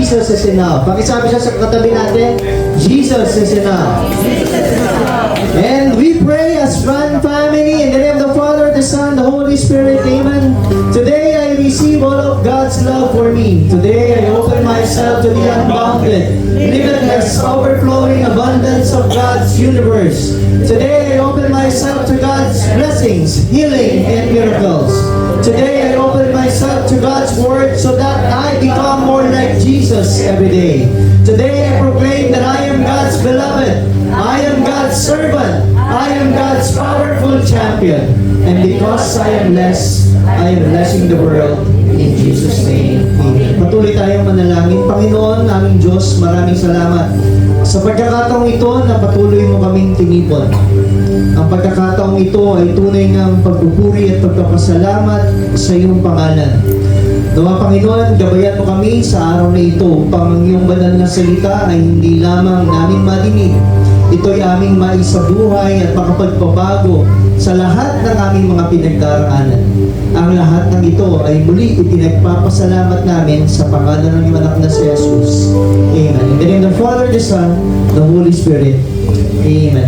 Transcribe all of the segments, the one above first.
Jesus is enough. Pakisabi siya sa katabi natin, Jesus is enough. And we pray as one family in the name of the Father, the Son, the Holy Spirit. Amen. Today I receive all of God's love for me. Today I open myself to the unbounded, limitless, overflowing abundance of God's universe. Today I open myself to God's blessings, healing, and miracles. Today I open myself to God's word so that I become more like Jesus every day. Today I proclaim that I am God's beloved. I am God's servant. I am God's powerful champion. And because I am blessing the world in Jesus' name. Amen. Patuloy tayong manalangin. Panginoon, aming Diyos, maraming salamat sa pagkakataong ito na patuloy mo kaming tinipon. Ang pagkakataong ito ay tunay ng pagpupuri at pagpapasalamat sa iyong pangalan. Nawa Panginoon, gabayan mo kami sa araw na ito upang ang iyong banal na salita ay hindi lamang namin madinig. Ito'y aming maisabuhay at makapagpabago sa lahat ng aming mga pinagdaraanan. Ang lahat ng ito ay muli ipinagpapasalamat namin sa pangalan ng iyong anak na si Jesus. Amen. In the name of the Father, the Son, the Holy Spirit. Amen.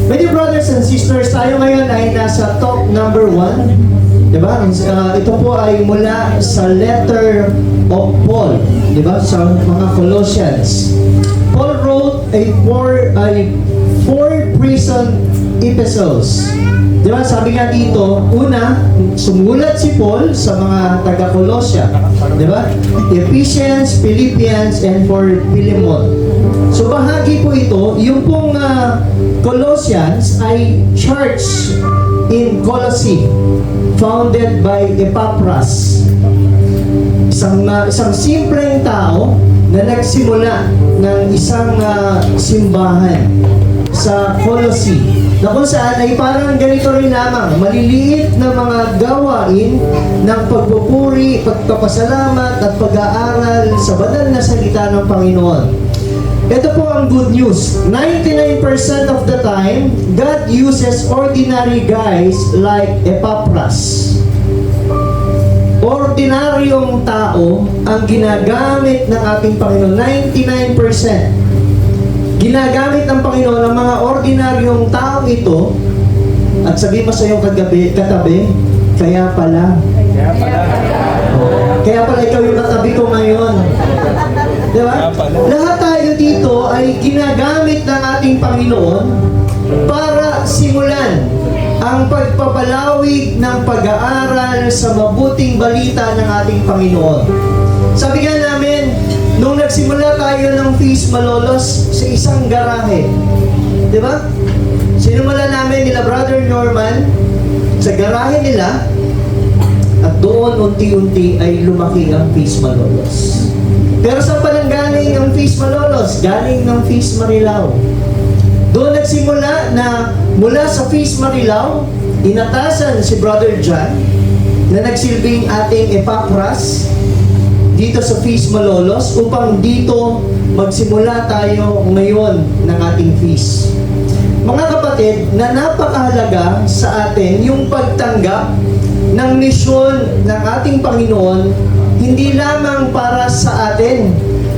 My dear brothers and sisters, tayo ngayon ay nasa talk number 1. Diba? Ito po ay mula sa letter of Paul, diba? Sa mga Colossians. Paul wrote four prison epistles. Diba? Sabi nga dito, una, sumulat si Paul sa mga taga-Colossia. Diba? Ephesians, Philippians, and for Philemon. So bahagi po ito, yung pong Colossians ay church in Colossae, founded by Epaphras. Isang simpleng tao na nagsimula ng isang simbahan sa Colossae, na kung saan ay parang ganito rin lamang, maliliit na mga gawain ng pagpupuri, pagpapasalamat at pag-aaral sa banal na salita ng Panginoon. Ito po ang good news. 99% of the time, God uses ordinary guys like Epaphras. Ordinaryong tao ang ginagamit ng ating Panginoon. 99%. Ginagamit ng Panginoon ang mga ordinaryong tao ito. At sabi mo sa iyong katabi, kaya pala ikaw yung katabi ko ngayon. Diba? Lahat tayo dito ay ginagamit ng ating Panginoon para simulan ang pagpapalawig ng pag-aaral sa mabuting balita ng ating Panginoon. Sabi nga namin, nung nagsimula tayo ng Feast Malolos sa isang garahe, diba? Sinumala namin nila Brother Norman sa garahe nila, at doon unti-unti ay lumaki ang Feast Malolos. Pero saan pa nang galing ang Feast Malolos? Galing ng Feast Marilao. Doon nagsimula na mula sa Feast Marilao, inatasan si Brother John na nagsilbing ating Epaphras dito sa Feast Malolos upang dito magsimula tayo ngayon ng ating feast. Mga kapatid, na napakahalaga sa atin yung pagtanggap ng misyon ng ating Panginoon, hindi lamang para sa atin,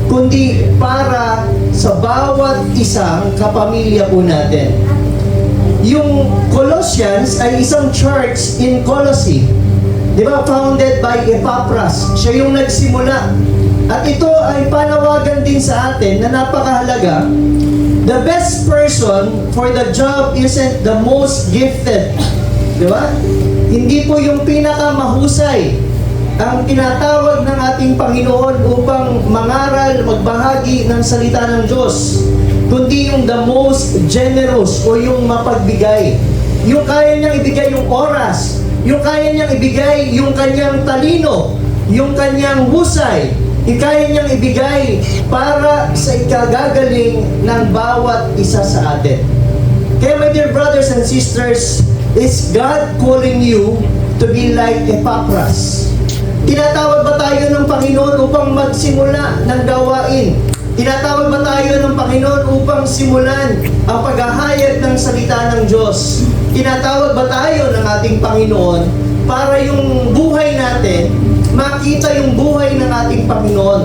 kundi para sa bawat isang kapamilya po natin. Yung Colossians ay isang church in Colossae. Di ba? Founded by Epaphras. Siya yung nagsimula. At ito ay panawagan din sa atin na napakahalaga. The best person for the job isn't the most gifted. Di ba? Hindi po yung pinakamahusay ang tinatawag ng ating Panginoon upang mangaral, magbahagi ng salita ng Diyos, kundi yung the most generous o yung mapagbigay. Yung kaya niyang ibigay yung oras, yung kaya niyang ibigay yung kanyang talino, yung kanyang husay, kaya niyang ibigay para sa ikagagaling ng bawat isa sa atin. Kaya my dear brothers and sisters, is God calling you to be like Epaphras? Tinatawag ba tayo ng Panginoon upang magsimula ng gawain? Tinatawag ba tayo ng Panginoon upang simulan ang paghahayag ng salita ng Diyos? Tinatawag ba tayo ng ating Panginoon para yung buhay natin makita yung buhay ng ating Panginoon.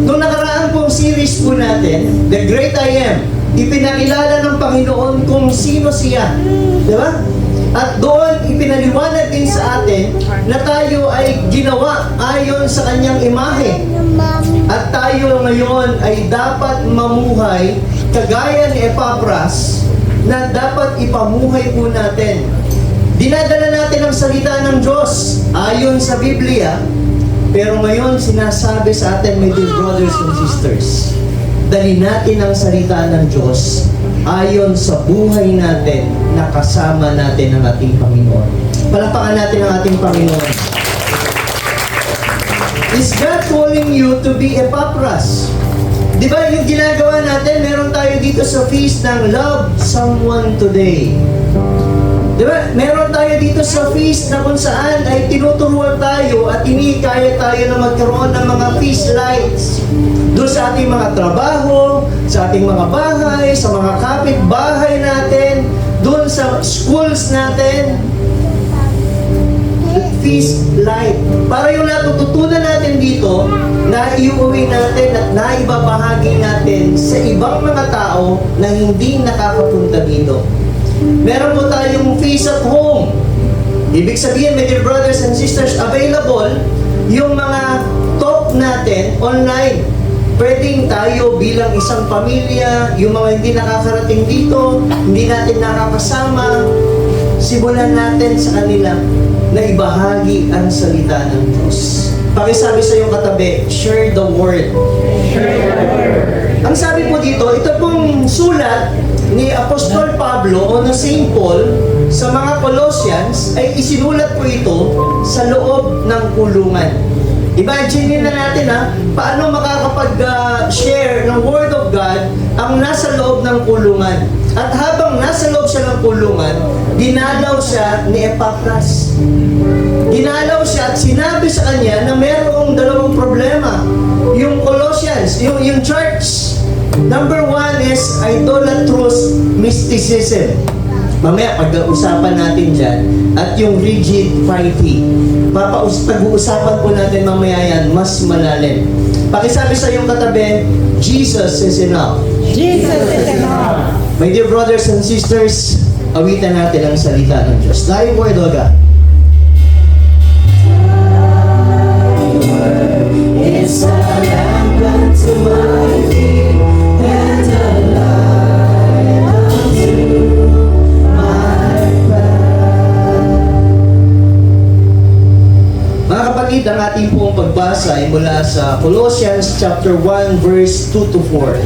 Noong nakaraan pong series po natin, The Great I Am, ipinakilala ng Panginoon kung sino siya. Di ba? At doon, ipinaliwanag din sa atin na tayo ay ginawa ayon sa kanyang imahe. At tayo ngayon ay dapat mamuhay kagaya ni Epapras na dapat ipamuhay po natin. Dinadala natin ang salita ng Diyos ayon sa Biblia, pero ngayon sinasabi sa atin, my dear brothers and sisters, dali natin ang salita ng Diyos ayon sa buhay natin na kasama natin ang ating Panginoon. Palakpakan natin ang ating Panginoon. Is God calling you to be Epapras? Di ba yung ginagawa natin, meron tayo dito sa feast ng Love Someone Today. Di ba? Meron tayo dito sa feast na kung saan ay tinuturuan tayo at inikaya tayo na magkaroon ng mga feast lights doon sa ating mga trabaho, sa ating mga bahay, sa mga kapitbahay natin, doon sa schools natin. Feast light. Para yung natututunan natin dito, na iuwi natin at naibabahagi natin sa ibang mga tao na hindi nakakapunta dito. Meron po tayong feast at home. Ibig sabihin, my dear brothers and sisters, available yung mga talk natin online. Pwedeng tayo bilang isang pamilya, yung mga hindi nakakarating dito, hindi natin nakakasama, simulan natin sa kanila na ibahagi ang salita ng Diyos. Pakisabi sa iyong katabi, share the word. Share the word. Ang sabi po dito, ito pong sulat ni Apostol Pablo o na St. Paul sa mga Colossians ay isinulat po ito sa loob ng kulungan. Imagine na natin paano makakapag-share ng Word of God ang nasa loob ng kulungan. At habang nasa loob siya ng kulungan, dinalaw siya ni Epapras. Dinalaw siya at sinabi sa kanya na mayroong dalawang problema. Yung Colossians, yung church. Number one is idolatrous mysticism. Mamaya pag-uusapan natin dyan. At yung rigid piety. Pag-uusapan po natin mamaya yan, mas malalim. Pakisabi sa iyong katabi, Jesus is enough. Jesus is enough. My dear brothers and sisters, awitan natin ang salita ng Diyos. Thy word, O God. It's a lamp unto my feet and a light unto my path. Mga kapatid, ang ating pong pagbasa ay mula sa Colossians chapter 1 verse 2 to 4.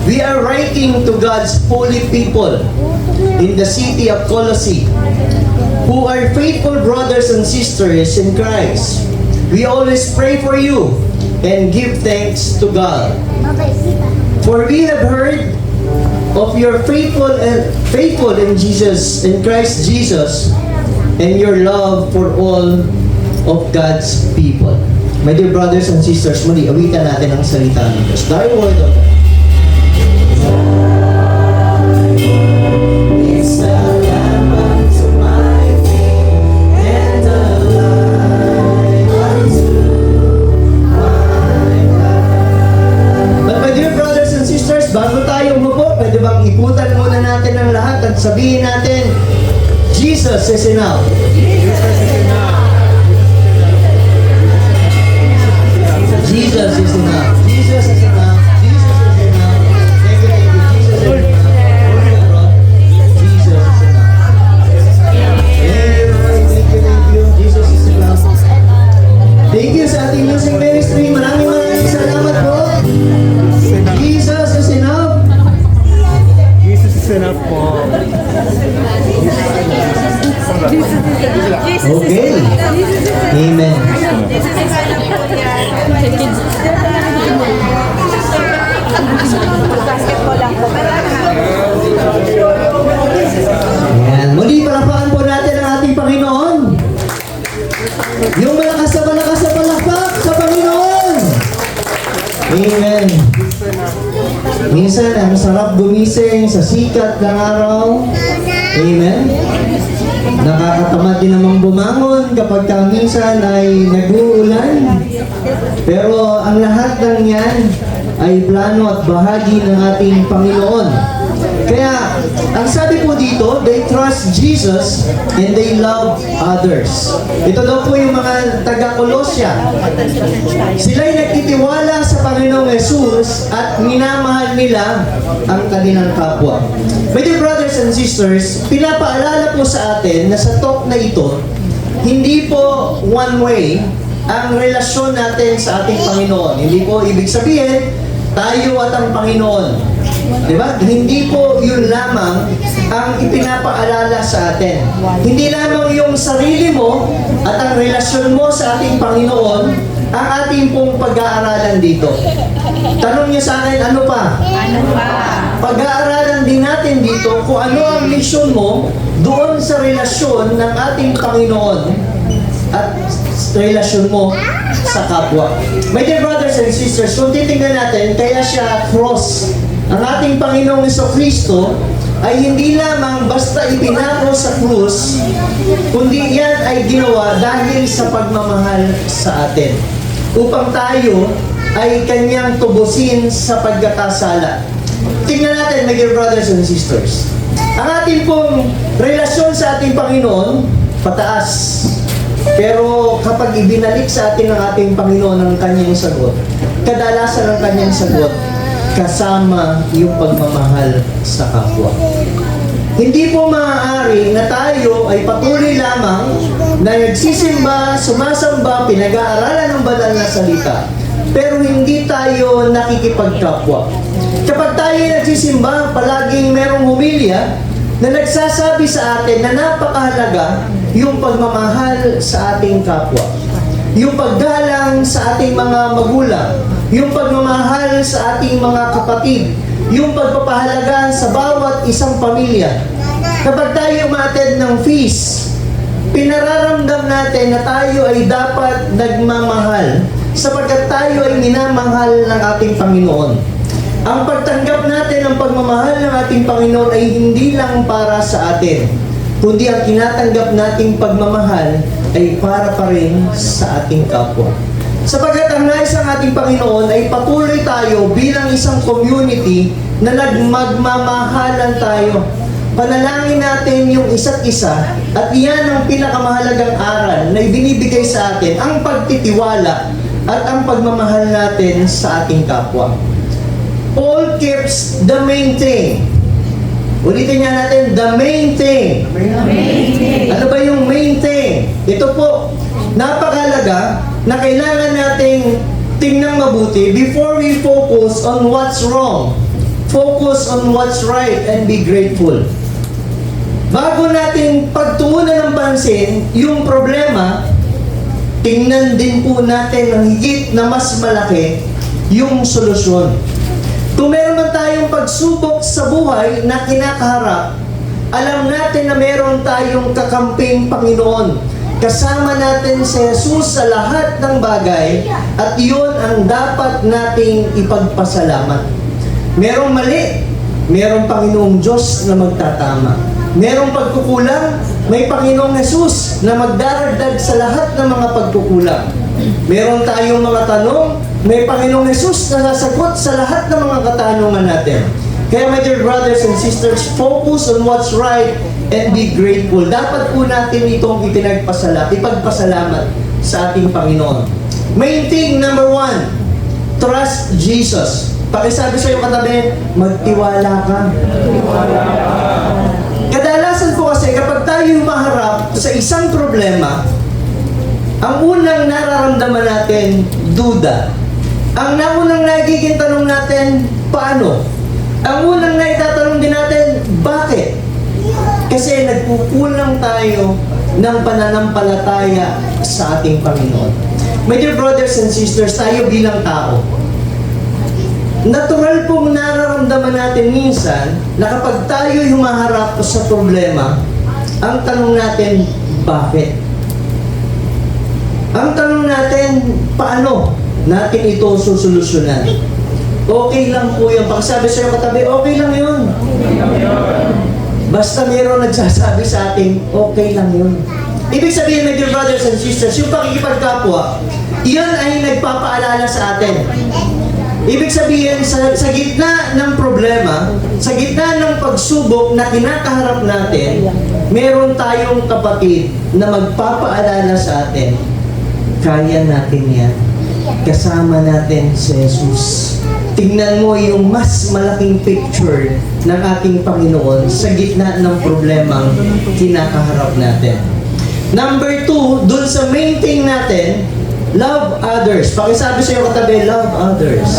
We are writing to God's holy people in the city of Colossae, who are faithful brothers and sisters in Christ. We always pray for you and give thanks to God. For we have heard of your faithful in Jesus, in Christ Jesus, and your love for all of God's people. My dear brothers and sisters, muli, awitan natin ang salita ng Diyos. Thy word, O God. It's a lamp unto my feet and a light unto my path. But my dear brothers and sisters, bago tayo umupo, pwede bang ikutan muna natin ang lahat at sabihin natin, Jesus is enough. Jesus is enough. Jesus is enough. Jesus is enough. Thank you, thank you. Jesus is enough. Jesus is enough. Thank you. Jesus is enough. Thank you sa ating music ministry. Maraming salamat po. Jesus is enough. Jesus is enough po. Okay. Amen. Ayan. Muli, palakpakan po natin ang ating Panginoon. Yung malakas na palakpak sa Panginoon. Amen. Minsan, ang sarap gumising sa sikat ng araw. Amen. Nakakatamad din namang bumangon kapag minsan ay nag-uulan. Pero ang lahat ng yan ay plano at bahagi ng ating Panginoon. Kaya, ang sabi po dito, they trust Jesus and they love others. Ito daw po yung mga taga-Kolosya. Sila'y nagtitiwala sa Panginoong Jesus at minamahal nila ang kanilang kapwa. My dear brothers and sisters, pinapaalala po sa atin na sa talk na ito, hindi po one way ang relasyon natin sa ating Panginoon. Hindi po ibig sabihin, tayo at ang Panginoon. Diba? Hindi po yun lamang ang ipinapaalala sa atin. Hindi lamang yung sarili mo at ang relasyon mo sa ating Panginoon ang ating pong pag-aaralan dito. Tanong niyo sa akin, ano pa? Pag-aaralan din natin dito kung ano ang mission mo doon sa relasyon ng ating Panginoon at relasyon mo sa kapwa. My dear brothers and sisters, kung titingnan natin, kaya siya cross. Ang ating Panginoong Jesucristo ay hindi lamang basta ipinako sa krus, kundi yan ay ginawa dahil sa pagmamahal sa atin. Upang tayo ay kanyang tubusin sa pagkakasala. Tingnan natin, my dear brothers and sisters. Ang ating pong relasyon sa ating Panginoon, pataas. Pero kapag ibinalik sa atin ng ating Panginoon ang kanyang sagot, kadalasan ng kanyang sagot, kasama yung pagmamahal sa kapwa. Hindi po maaari na tayo ay patuloy lamang na nagsisimba, sumasamba, pinag-aaralan ng banal na salita, pero hindi tayo nakikipagkapwa. Kapag tayo nagsisimba, palaging merong humilya na nagsasabi sa atin na napakahalaga yung pagmamahal sa ating kapwa. Yung paggalang sa ating mga magulang, yung pagmamahal sa ating mga kapatid, yung pagpapahalaga sa bawat isang pamilya. Kapag tayo umattend ng feast, pinararamdam natin na tayo ay dapat nagmamahal sapagkat tayo ay minamahal ng ating Panginoon. Ang pagtanggap natin ng pagmamahal ng ating Panginoon ay hindi lang para sa atin, kundi ang tinatanggap nating pagmamahal ay para pa rin sa ating kapwa. Sapagkat ang nais ng ating Panginoon ay patuloy tayo bilang isang community na nagmagmamahalan tayo. Panalangin natin yung isa't isa at iyan ang pinakamahalagang aral na ibinibigay sa atin, ang pagtitiwala at ang pagmamahal natin sa ating kapwa. Paul keeps the main thing. Ulitin nga natin, the main thing. Ano ba yung main thing? Ito po, napakalaga na kailangan nating tingnan mabuti before we focus on what's wrong. Focus on what's right and be grateful. Bago nating pagtuunan ng pansin yung problema, tingnan din po natin ng higit na mas malaki yung solusyon. Kung meron man tayong pagsubok sa buhay na kinakaharap, alam natin na meron tayong kakamping Panginoon. Kasama natin si Jesus sa lahat ng bagay at iyon ang dapat nating ipagpasalamat. Merong mali, merong Panginoong Diyos na magtatama. Merong pagkukulang, may Panginoong Jesus na magdaragdag sa lahat ng mga pagkukulang. Meron tayong mga tanong, may Panginoong Jesus na sasagot sa lahat ng mga katanungan natin. Kaya my dear brothers and sisters, focus on what's right and be grateful. Dapat po natin itong ipagpasalamat sa ating Panginoon. Main thing, number 1, trust Jesus. Pakisabi sa iyong katabi, magtiwala ka. Kadalasan po kasi kapag tayo humaharap sa isang problema, ang unang nararamdaman natin, duda. Ang unang nagiging tanong natin, paano? Ang unang naitatanong din natin, bakit? Kasi nagkukulang tayo ng pananampalataya sa ating Panginoon. My dear brothers and sisters, tayo bilang tao, natural pong nararamdaman natin minsan na kapag tayo humaharap sa problema, ang tanong natin, bakit? Ang tanong natin, paano natin ito susolusyonan? Okay lang po yun. Pagsabi sa'yo katabi, okay lang yun. Basta mayroong nagsasabi sa atin, okay lang yun. Ibig sabihin, my dear brothers and sisters, yung pakikipagkapwa, iyan ay nagpapaalala sa atin. Ibig sabihin, sa gitna ng problema, sa gitna ng pagsubok na kinakaharap natin, meron tayong kapatid na magpapaalala sa atin, kaya natin yan. Kasama natin si Jesus. Tingnan mo yung mas malaking picture ng ating Panginoon sa gitna ng problemang kinakaharap natin. Number 2, dun sa main thing natin, love others. Pakisabi sa iyo katabi, love others.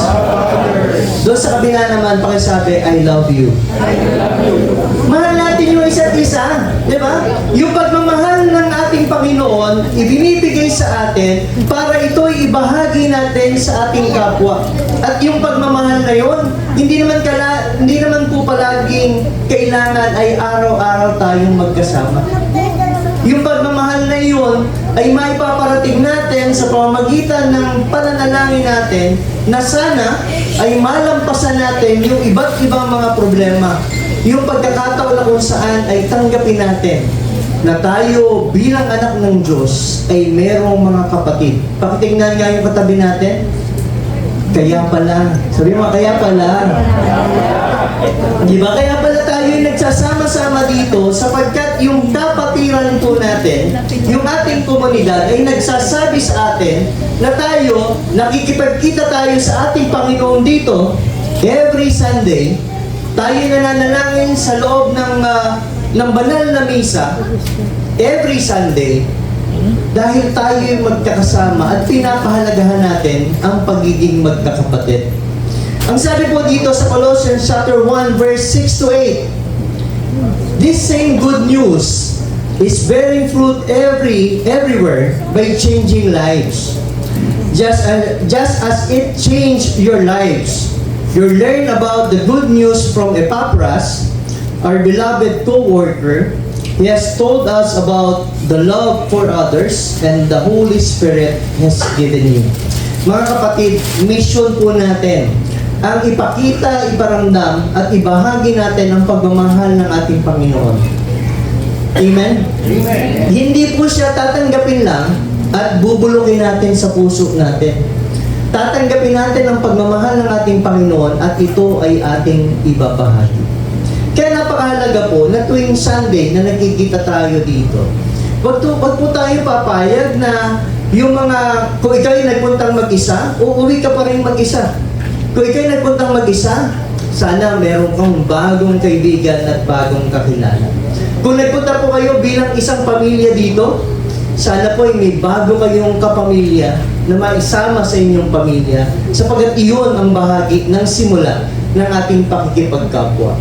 Doon sa kabila naman, pakisabi, I love you. Mahal natin yung isa't isa. Di ba? Yung pagmamahal ng ating Panginoon, ibinibigay sa atin para ito'y ibahagi natin sa ating kapwa. At yung pagmamahal na yun, hindi naman po palaging kailangan ay araw-araw tayong magkasama. Yung pagmamahal na yun ay maipaparating natin sa pamamagitan ng pananalangin natin na sana ay malampasan natin yung iba't ibang mga problema. Yung pagkakataon na kung saan ay tanggapin natin na tayo bilang anak ng Diyos ay merong mga kapatid. Pakitingnan nga yung katabi natin. Kaya pala. Sabi mo, kaya pala. Di ba? Kaya pala tayo yung nagsasama-sama dito sapagkat yung kapatiran po natin, yung ating komunidad ay nagsasabi sa atin na tayo, nakikipagkita tayo sa ating Panginoon dito every Sunday. Tayo nananalangin sa loob ng banal na misa every Sunday dahil tayo yung magkakasama at pinapahalagahan natin ang pagiging magkakapatid. Ang sabi po dito sa Colossians chapter 1 verse 6 to 8, this same good news is bearing fruit everywhere by changing lives. Just as it changed your lives, you learn about the good news from Epaphras, our beloved co-worker. He has told us about the love for others and the Holy Spirit has given you. Mga kapatid, mission po natin ang ipakita, iparamdam at ibahagi natin ang pagmamahal ng ating Panginoon. Amen? Amen. Hindi po siya tatanggapin lang at bubulukin natin sa puso natin. Tatanggapin natin ang pagmamahal ng ating Panginoon at ito ay ating ibabahagi. Kaya napakahalaga po na tuwing Sunday na nagkikita tayo dito, wag po tayo papayag na yung kung ikaw ay nagpuntang mag-isa, uuwi ka pa rin mag-isa. Kung ikaw ay nagpuntang mag-isa, sana meron kang bagong kaibigan at bagong kakilala. Kung nagpunta po kayo bilang isang pamilya dito, sana po ay may bago kayong kapamilya na maisama sa inyong pamilya sapagkat iyon ang bahagi ng simula ng ating pakikipagkapwa.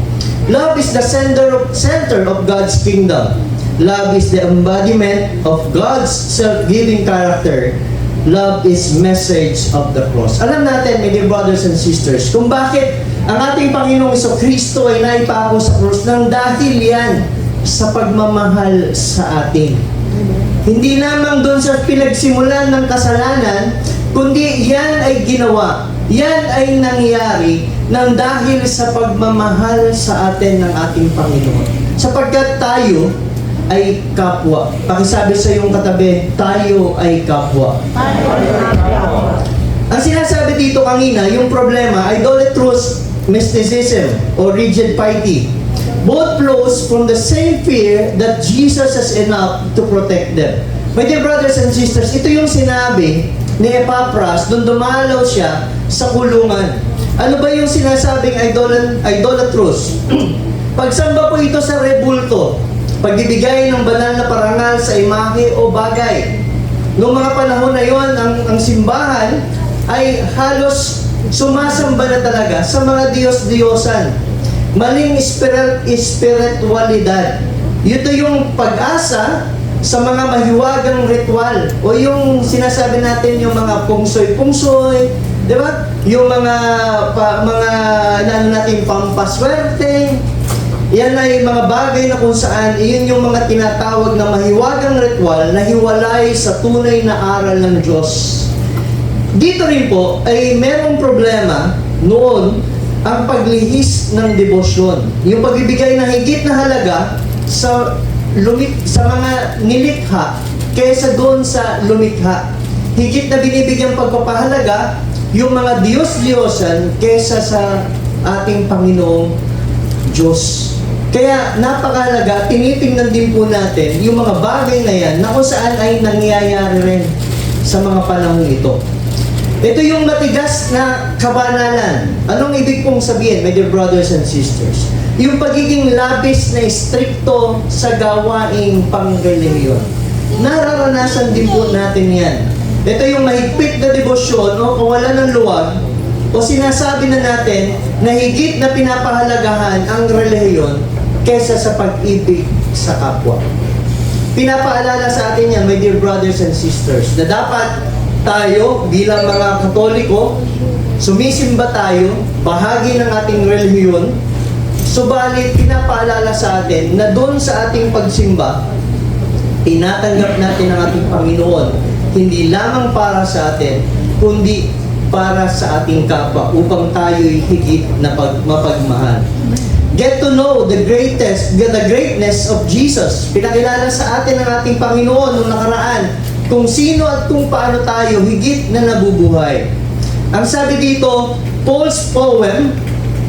Love is the center of God's kingdom. Love is the embodiment of God's self-giving character. Love is message of the cross. Alam natin, my dear brothers and sisters, kung bakit ang ating Panginoong Kristo ay naipako sa krus nang dahil yan sa pagmamahal sa atin. Hindi lamang doon sa pinagsimulan ng kasalanan, kundi yan ay ginawa. Yan ay nangyari nang dahil sa pagmamahal sa atin ng ating Panginoon. Sapagkat tayo ay kapwa. Pakisabi sa iyong katabi, tayo ay kapwa. Ang sinasabi dito kanina, yung problema, idolatrous mysticism or rigid piety. Both flows from the same fear that Jesus is enough to protect them. My dear brothers and sisters, ito yung sinabi ni Epaphras nung dumalaw siya sa kulungan. Ano ba yung sinasabing idolatrous? Pagsamba po ito sa rebulto, pagbibigay ng banal na parangal sa imahe o bagay. Noong mga panahon na yon, ang simbahan ay halos sumasamba na talaga sa mga Diyos-Diyosan. Maling espiritualidad. Ito yung pag-asa sa mga mahiwagang ritual o yung sinasabi natin yung mga pungsoy, di ba? Yung mga natin pampaswerte. Yan ay mga bagay na kung saan iyon yung mga tinatawag na mahiwagang ritual na hiwalay sa tunay na aral ng Diyos. Dito rin po ay merong problema noon ang paglihis ng debosyon. Yung pagbibigay ng higit na halaga sa mga nilikha kaysa doon sa lumikha. Higit na binibigyang pagpapahalaga yung mga Diyos-Diyosan kaysa sa ating Panginoong Diyos. Kaya napakahalaga, tinitingnan din po natin yung mga bagay na yan na kung saan ay nangyayari rin sa mga panahon ito. Ito yung matigas na kabanalan. Anong ibig pong sabihin, my dear brothers and sisters? Yung pagiging labis na istrikto sa gawaing pangrelihiyon. Nararanasan din po natin yan. Ito yung mahigpit na debosyon o kawalan ng luwag o sinasabi na natin na higit na pinapahalagahan ang relihiyon kaysa sa pag-ibig sa kapwa. Pinapaalala sa atin yan, my dear brothers and sisters, na dapat tayo bilang mga Katoliko, sumisimba tayo, bahagi ng ating relihiyon, subalit pinapaalala sa atin na doon sa ating pagsimba, tinatanggap natin ang ating Panginoon, hindi lamang para sa atin, kundi para sa ating kapwa, upang tayo'y higit na mapagmahal. Get to know the greatness of Jesus. Pinakilala sa atin ng ating Panginoon noong nakaraan, kung sino at kung paano tayo higit na nabubuhay. Ang sabi dito, Paul's poem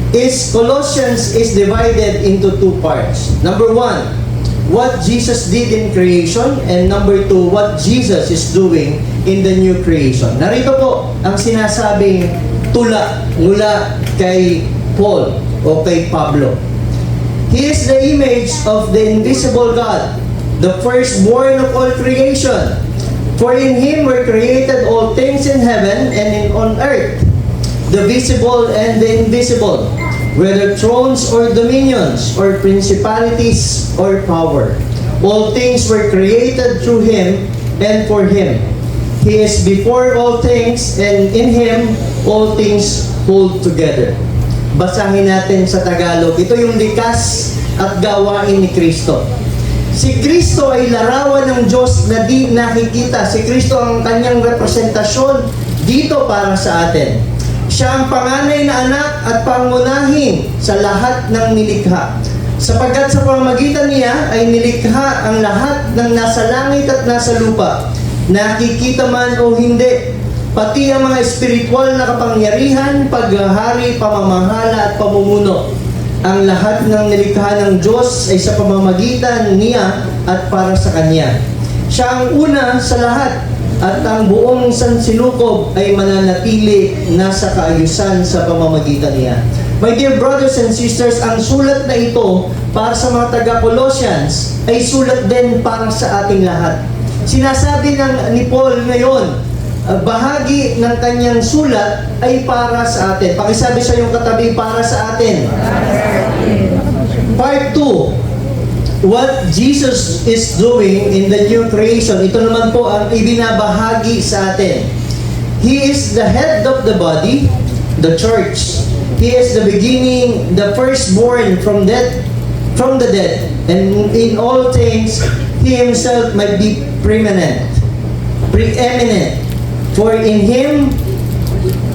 is Colossians is divided into two parts. Number 1, what Jesus did in creation, and number 2, what Jesus is doing in the new creation. Narito po ang sinasabing tula mula kay Paul o kay Pablo. He is the image of the invisible God, the firstborn of all creation. For in Him were created all things in heaven and on earth, the visible and the invisible, whether thrones or dominions, or principalities or power. All things were created through Him and for Him. He is before all things, and in Him all things hold together. Basahin natin sa Tagalog. Ito yung likas at gawain ni Kristo. Si Kristo ay larawan ng Diyos na di nakikita. Si Kristo ang kanyang representasyon dito para sa atin. Siya ang panganay na anak at pangunahin sa lahat ng nilikha. Sapagkat sa pamamagitan niya ay nilikha ang lahat ng nasa langit at nasa lupa, nakikita man o hindi, pati ang mga espiritual na kapangyarihan, paghahari, pamamahala at pamumuno. Ang lahat ng nilikha ng Diyos ay sa pamamagitan niya at para sa Kanya. Siya ang una sa lahat at ang buong sansinukob ay mananatili nasa kaayusan sa pamamagitan niya. My dear brothers and sisters, ang sulat na ito para sa mga taga-Colossians ay sulat din para sa ating lahat. Sinasabi ni Paul ngayon, bahagi ng kanyang sulat ay para sa atin. Pakisabi sa iyong katabi, para sa atin. Part 2, what Jesus is doing in the new creation. Ito naman po ang ibinabahagi sa atin. He is the head of the body, the church. He is the beginning, the firstborn from the dead. And in all things, He Himself might be preeminent. For in Him,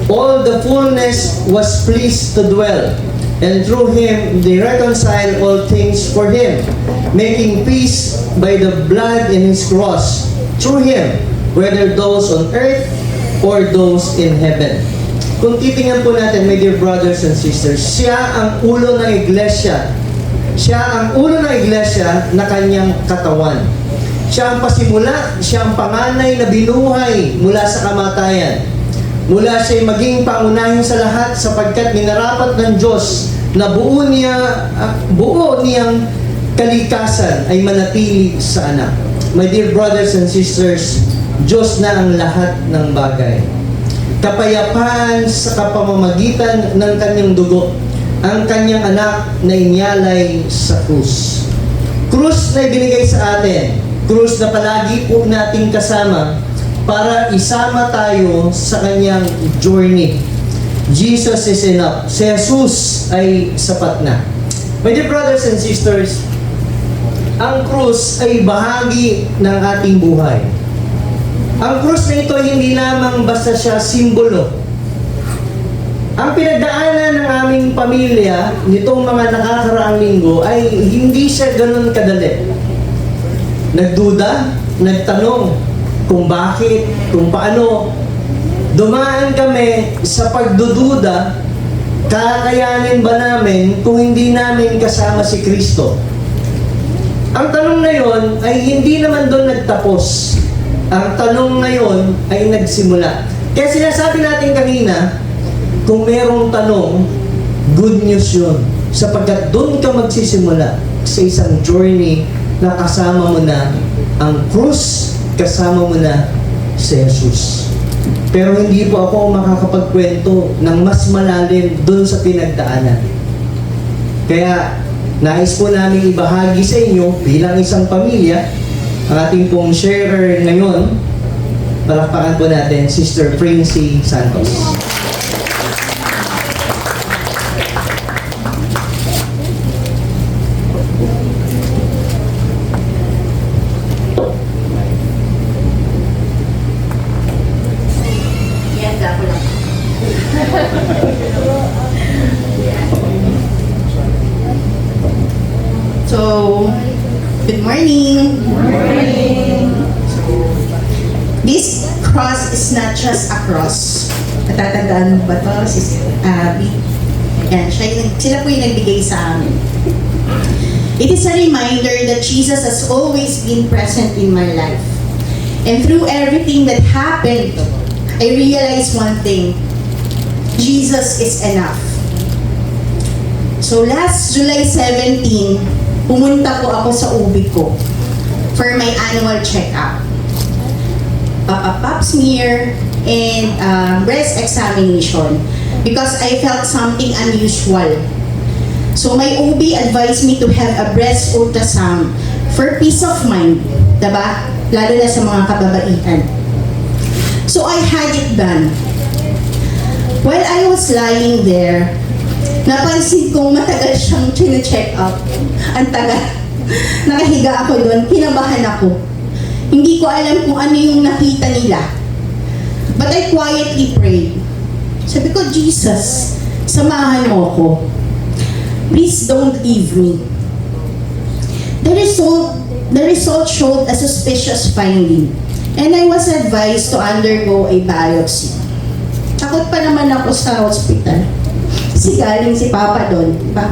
all the fullness was pleased to dwell, and through Him they reconcile all things for Him, making peace by the blood in His cross, through Him, whether those on earth or those in heaven. Kung titingnan po natin, my dear brothers and sisters, siya ang ulo ng iglesia. Siya ang ulo ng iglesia na kanyang katawan. Siya ang pasimula, siya ang panganay na binuhay mula sa kamatayan. Mula siya maging pangunahin sa lahat sapagkat minarapat ng Diyos na buo niyang kalikasan ay manatili sa anak. My dear brothers and sisters, Diyos na ang lahat ng bagay. Kapayapaan sa kapamamagitan ng kanyang dugo, ang kanyang anak na inyalay sa krus. Krus na ibinigay sa atin. Krus na palagi po nating kasama para isama tayo sa kanyang journey. Jesus is enough. Si Jesus ay sapat na. My dear brothers and sisters, ang krus ay bahagi ng ating buhay. Ang krus na ito hindi lamang basta siya simbolo. Ang pinagdaanan ng aming pamilya nitong mga nakakaraang linggo ay hindi siya ganun kadali. Nagduda, nagtanong kung bakit, kung paano. Dumaan kami sa pagdududa, kakayanin ba namin kung hindi namin kasama si Kristo? Ang tanong na yon ay hindi naman doon nagtapos. Ang tanong na yon ay nagsimula. Kaya sinasabi natin kanina, kung merong tanong, good news yun. Sapagkat doon ka magsisimula sa isang journey na kasama mo na ang krus, kasama mo na si Jesus. Pero hindi po ako makakapagkwento ng mas malalim doon sa pinagdaanan. Kaya nais po namin ibahagi sa inyo bilang isang pamilya ang ating pong sharer ngayon. Palakpakan po natin, Sister Princey Santos. So, good morning. This cross is not just a cross. Natatandaan mo ba to, Sis Abby? Yan, sila po yung nagbigay sa amin. It is a reminder that Jesus has always been present in my life. And through everything that happened, I realized one thing. Jesus is enough. So last July 17, pumunta po ako sa ubi ko for my annual check-up. Pap smear and breast examination because I felt something unusual. So my OB advised me to have a breast ultrasound for peace of mind, diba? Lalo na sa mga kababaihan. So I had it done. While I was lying there, napansin kong matagal siyang chine-check up. Ang tagal. Nakahiga ako doon, kinabahan ako. Hindi ko alam kung ano yung nakita nila. But I quietly prayed. Sabi ko, Jesus, samahan mo ako. Please don't leave me. The result showed a suspicious finding. And I was advised to undergo a biopsy. Takot pa naman ako sa hospital. Kasi galing si Papa doon, diba?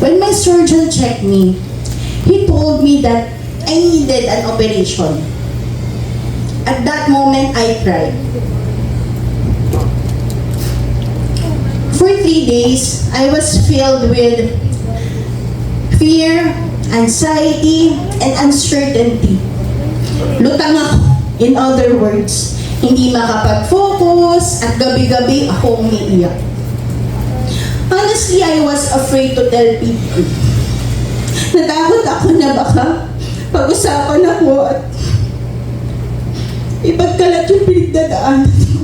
When my surgeon checked me, he told me that I needed an operation. At that moment, I cried. For 3 days, I was filled with fear, anxiety, and uncertainty. Lutang ako. In other words, hindi makapag-focus at gabi-gabi ako umiiyak. Honestly, I was afraid to tell people. Natakot ako na baka pag-usapan ako at ipagkalat yung pinagdadaanan ko.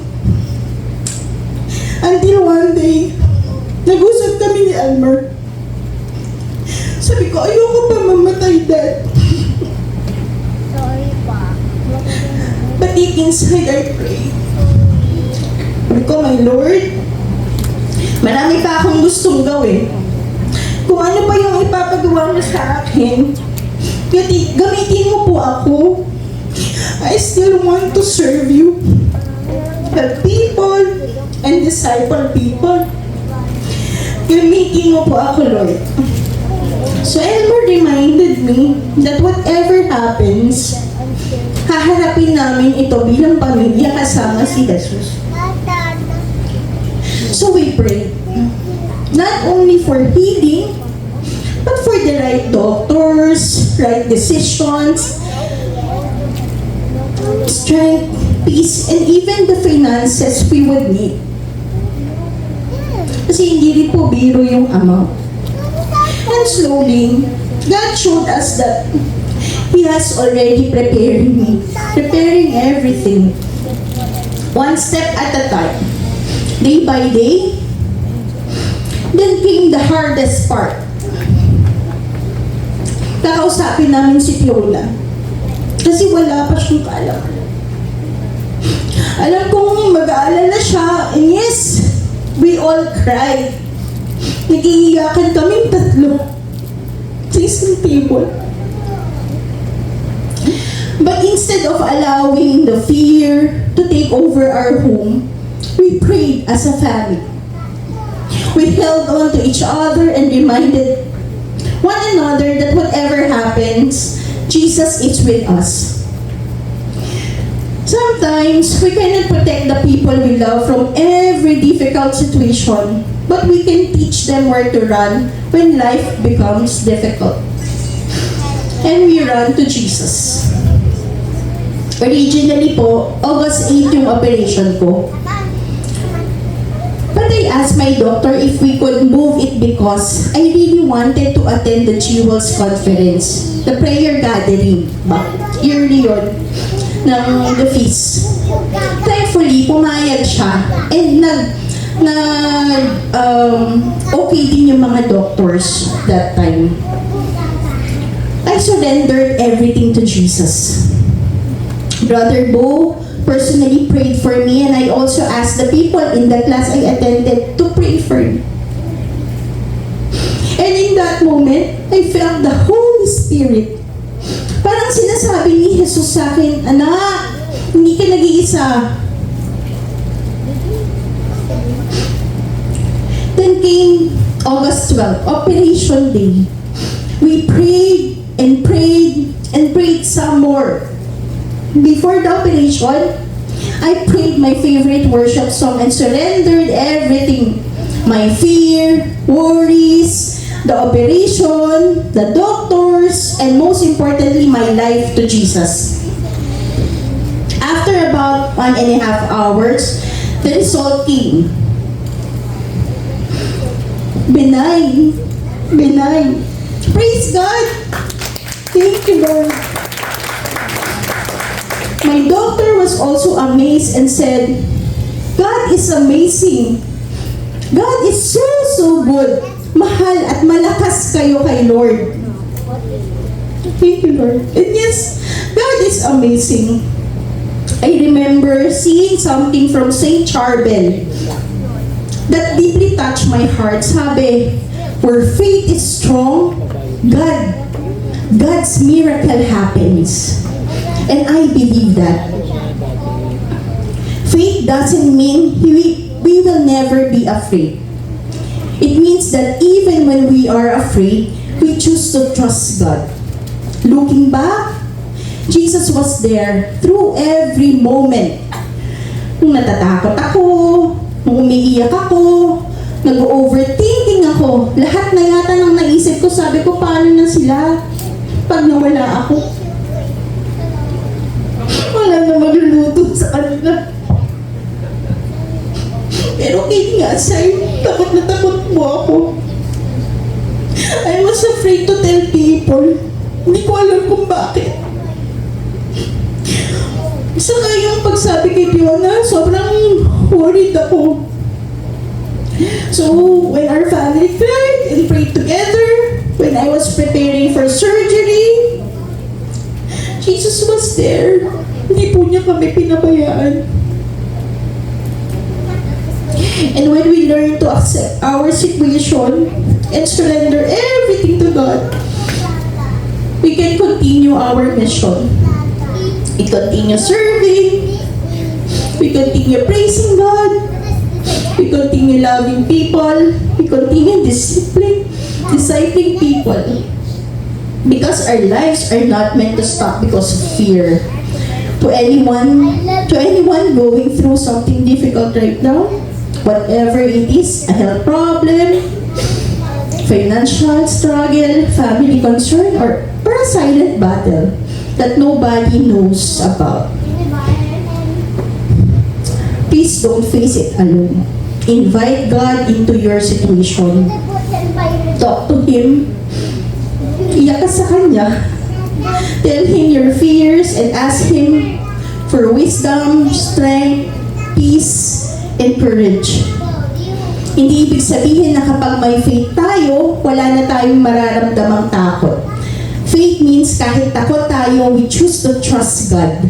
Until one day, nag-usap kami ni Elmer. Sabi ko, ayoko pa mamatay, Dad. But deep inside, I prayed. Sabi ko, my Lord, marami pa akong gustong gawin. Kung ano pa yung ipapagawa mo sa akin, gamitin mo po ako. I still want to serve you. Help people and disciple people. Gamitin mo po ako, Lord. So Elmer reminded me that whatever happens, haharapin namin ito bilang pamilya kasama si Jesus. So we pray, not only for healing, but for the right doctors, right decisions, strength, peace, and even the finances we would need. Kasi hindi rin po biro yung amount. And slowly, God showed us that He has already preparing everything. One step at a time, day by day. Then came the hardest part. Kakausapin namin si Fiona. Kasi wala pa siyang kaalam. Alam kong mag-aalala siya, and yes, we all cried. Nag-iiyakan kaming tatlo sa isang table. But instead of allowing the fear to take over our home, we prayed as a family. We held on to each other and reminded one another that whatever happens, Jesus is with us. Sometimes, we cannot protect the people we love from every difficult situation, but we can teach them where to run when life becomes difficult. And we run to Jesus. Originally po, August 8 yung operation ko. But I asked my doctor if we could move it because I really wanted to attend the Jewels conference, the prayer gathering, yearly yun, ng the feast. Thankfully, pumayag siya and okay din yung mga doctors that time. I surrendered everything to Jesus. Brother Bo personally prayed for me, and I also asked the people in the class I attended to pray for me. And in that moment, I felt the Holy Spirit. Parang sinasabi ni Jesus sa akin, anak, hindi ka nag-iisa. Then came August 12, Operation Day. We prayed and prayed and prayed some more. Before the operation, I prayed my favorite worship song and surrendered everything. My fear, worries, the operation, the doctors, and most importantly, my life to Jesus. After about 1.5 hours, the result came. Benign. Benign. Praise God! Thank you, Lord. My doctor was also amazed and said, God is amazing. God is so good. Mahal at malakas kayo kay Lord. Thank you, Lord. And yes, God is amazing. I remember seeing something from St. Charbel that deeply touched my heart. Sabi, where faith is strong, God's miracle happens. And I believe that. Faith doesn't mean we will never be afraid. It means that even when we are afraid, we choose to trust God. Looking back, Jesus was there through every moment. Nung natatakot ako, nung umiiyak ako, nag-overthinking ako, lahat na yata ng naisip ko, sabi ko, paano na sila pag nawala ako? Wala na magluluto sa kanila. Pero hindi nga, Sai, takot na takot mo ako. I was afraid to tell people. Hindi ko alam kung bakit. Saka yung pagsabi kay Fiona, sobrang worried ako. So, when our family cried and prayed together, when I was preparing for surgery, Jesus was there. Hindi po niya kami pinabayaan. And when we learn to accept our situation and surrender everything to God, we can continue our mission. We continue serving. We continue praising God. We continue loving people. We continue discipling people. Because our lives are not meant to stop because of fear. To anyone going through something difficult right now, whatever it is, a health problem, financial struggle, family concern, or a silent battle that nobody knows about. Please don't face it alone. Invite God into your situation. Talk to Him. Iyak ka sa Kanya. Tell Him your fears and ask Him for wisdom, strength, peace, and courage. Hindi ibig sabihin na kapag may faith tayo, wala na tayong mararamdamang takot. Faith means kahit takot tayo, we choose to trust God.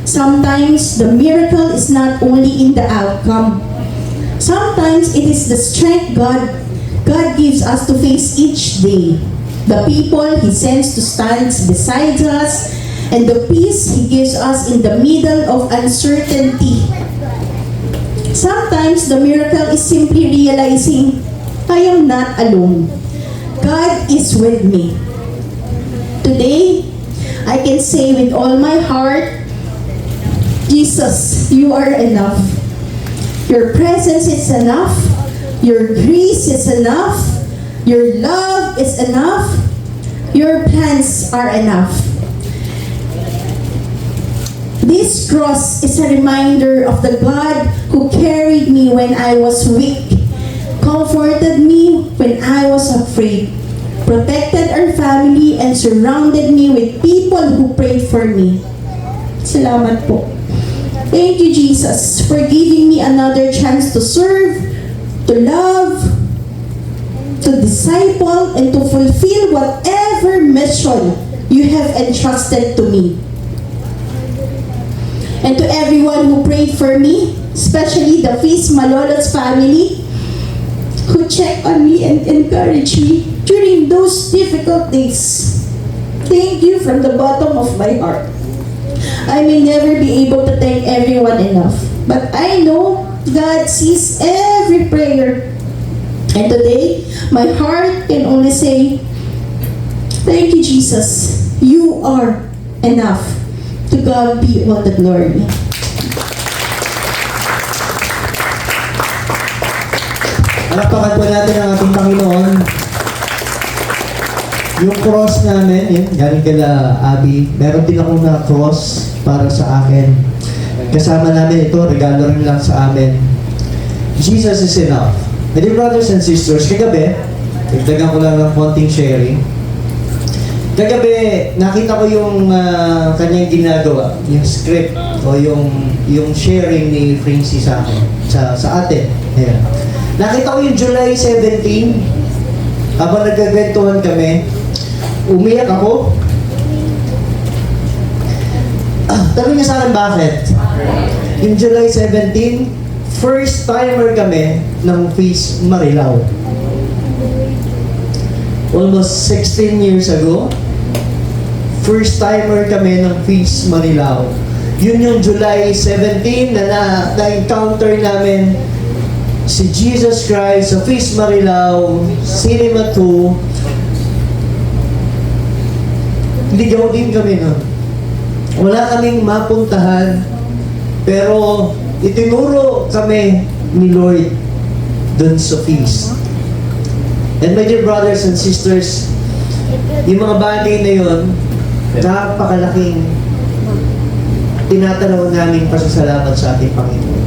Sometimes the miracle is not only in the outcome. Sometimes it is the strength God gives us to face each day. The people He sends to stand beside us, and the peace He gives us in the middle of uncertainty. Sometimes the miracle is simply realizing, I am not alone. God is with me. Today, I can say with all my heart, Jesus, you are enough. Your presence is enough. Your grace is enough. Your love is enough. Your plans are enough. This cross is a reminder of the God who carried me when I was weak, comforted me when I was afraid, protected our family, and surrounded me with people who prayed for me. Salamat po. Thank you, Jesus, for giving me another chance to serve, to love, to disciple, and to fulfill whatever mission you have entrusted to me. And to everyone who prayed for me, especially the Feast Malolots family, who checked on me and encouraged me during those difficult days. Thank you from the bottom of my heart. I may never be able to thank everyone enough, but I know God sees every prayer. And today, my heart can only say, thank you, Jesus. You are enough. To God be all the glory. Palakpakan po natin ang ating Panginoon. Yung cross namin, yun, galing kala Abby, meron din akong na-cross para sa akin. Kasama namin ito, regalo rin lang sa amin. Jesus is enough. My dear brothers and sisters, kagabi, dagdagan ko lang ng konting sharing. Kagabi, nakita ko yung kanyang ginagawa, yung script o yung sharing ni Francie sa akin, sa atin. Ayan. Nakita ko yung July 17, habang nagkagwentuhan kami, umiyak ako. Tanong niya sa akin bakit? Yung July 17, first timer kami ng Feast Marilao. Almost 16 years ago, first timer kami ng Feast Marilao. Yun yung July 17 na-encounter namin si Jesus Christ sa Feast Marilao, Cinema 2. Ligaw din kami nun. Wala kaming mapuntahan, pero itinuro kami ni Lord dun sa feast. And my dear brothers and sisters, yung mga bagay na yun, napakalaking tinatanaw namin pasasalamat sa ating Panginoon.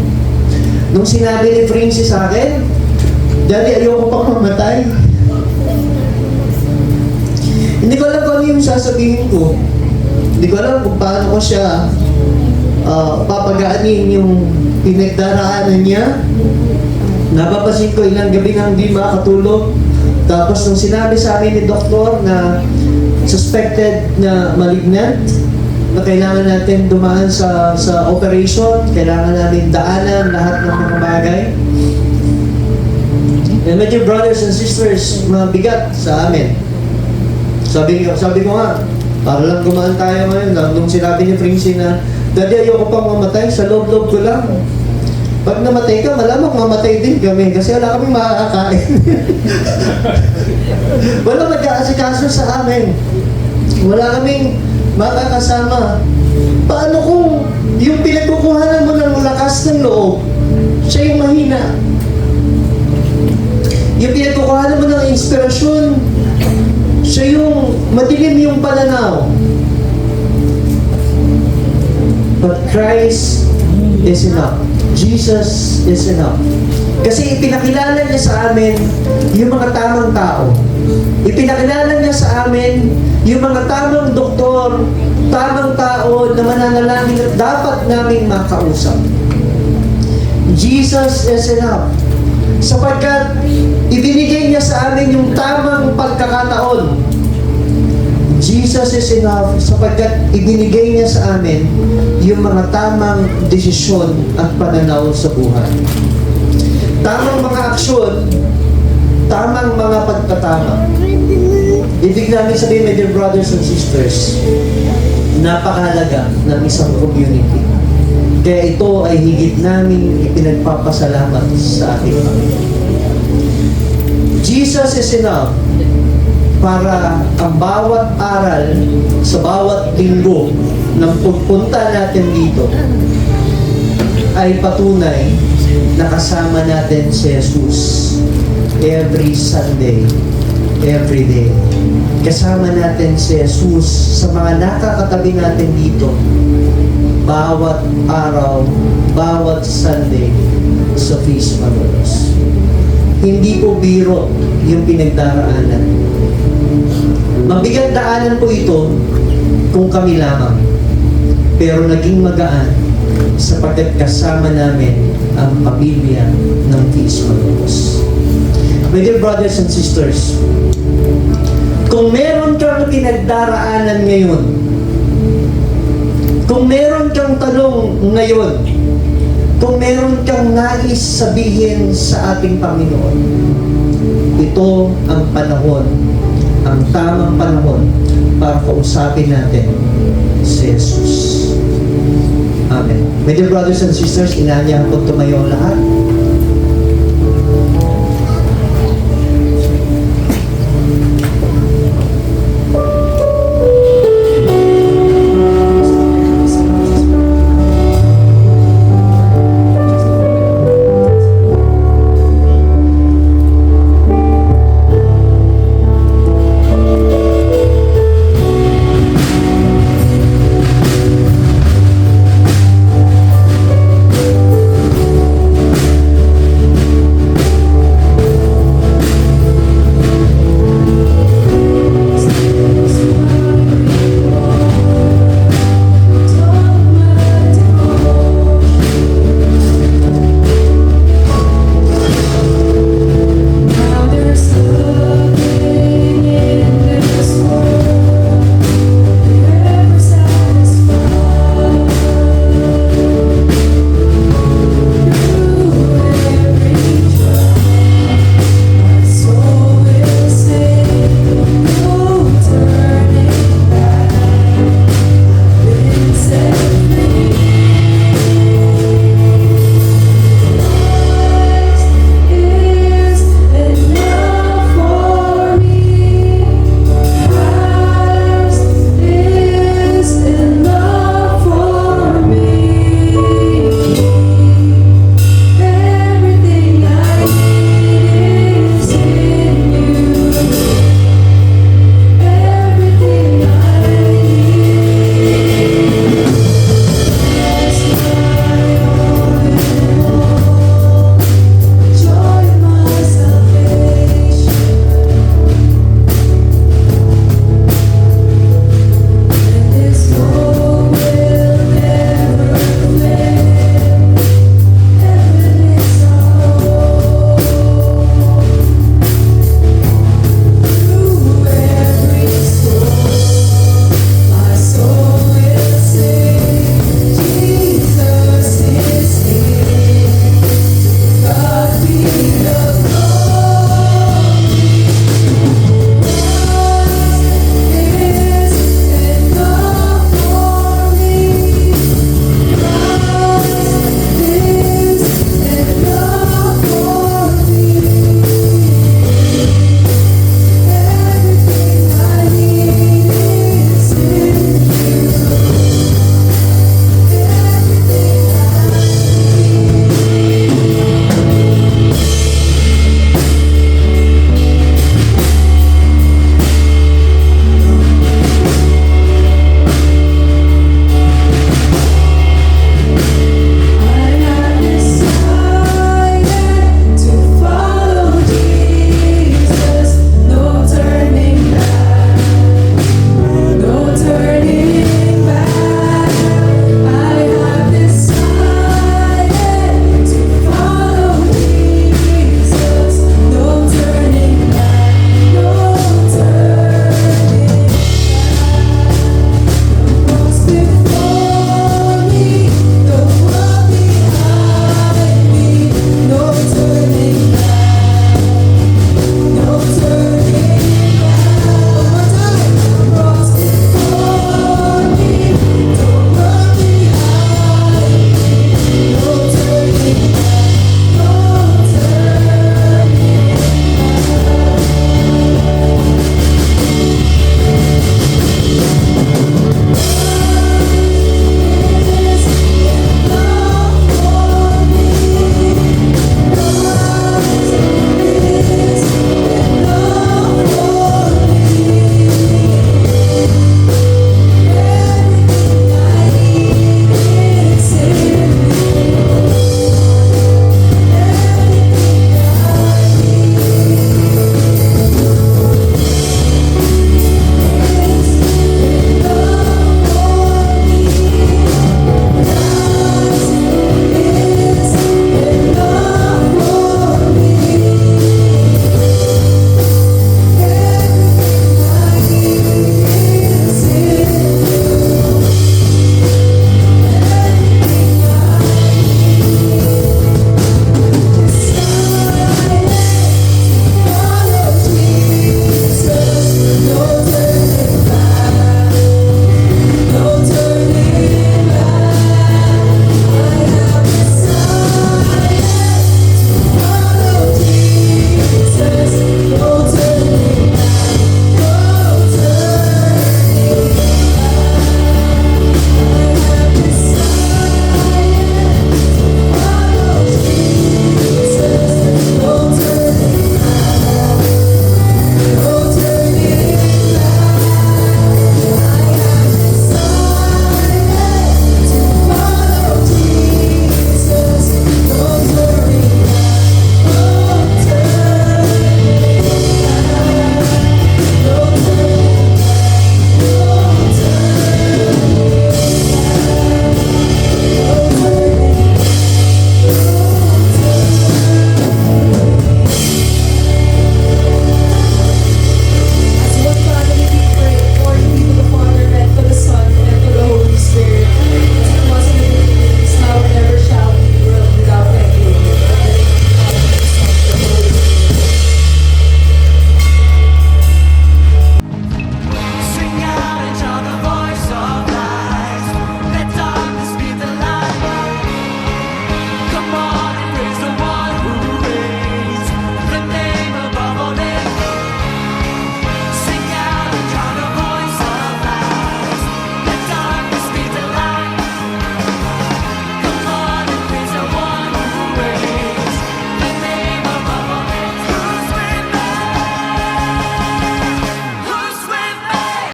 Nung sinabi ni Francis sa akin, Daddy, ayoko pang mamatay. Hindi ko alam kung ano yung sasabihin ko. Hindi ko alam kung paano ko siya papagaanin yung pinagdaraanan niya. Napapasin ko ilang gabi nang hindi makatulog. Tapos nung sinabi sa amin ni doktor na suspected na malignant, na kailangan natin dumaan sa operation, kailangan natin daanan lahat ng mga bagay. And my dear brothers and sisters, mabigat sa amin. Sabi ko nga, para lang gumaan tayo ngayon. Nung sinabi ni Francie na, Daddy, ayoko pang mamatay, sa loob-loob ko lang. Pag namatay ka, malamang mamatay din kami kasi wala kaming makakain. Wala mag-aasikaso sa amin. Wala kaming makakasama. Paano kung yung pinagkukuhanan mo ng lakas ng loob, siya yung mahina? Yung pinagkukuhanan mo ng inspirasyon, siya yung madilim yung pananaw. But Christ is enough. Jesus is enough. Kasi ipinakilala niya sa amin yung mga tamang tao. Ipinakilala niya sa amin yung mga tamang doktor, tamang tao na mananalangin at dapat naming makausap. Jesus is enough. Sapagkat ibinigay niya sa amin yung tamang pagkakataon. Jesus is enough sapagkat ibinigay niya sa amin yung mga tamang desisyon at pananaw sa buhay. Tamang mga aksyon, tamang mga pagtatama. Ibig namin sabihin, my dear brothers and sisters, napakahalaga ng isang community. Kaya ito ay higit namin ipinagpapasalamat sa ating Panginoon. Jesus is enough para ang bawat aral sa bawat linggo ng pagpunta natin dito ay patunay na kasama natin si Jesus every Sunday, every day. Kasama natin si Jesus sa mga nakakatabi natin dito bawat araw, bawat Sunday sa Feast of Others. Hindi po biro yung pinagdaraanan. Mabigat daanan po ito kung kami lamang. Pero naging magaan sapagkat kasama namin ang pamilya ng Feast of Others. My dear brothers and sisters, kung meron kang pinagdaraanan ngayon, kung meron kang tanong ngayon, kung meron kang nais sabihin sa ating Panginoon, ito ang panahon, ang tamang panahon para kausapin natin si Jesus. Amen. My dear brothers and sisters, inaanyahan ko tumayo ang lahat.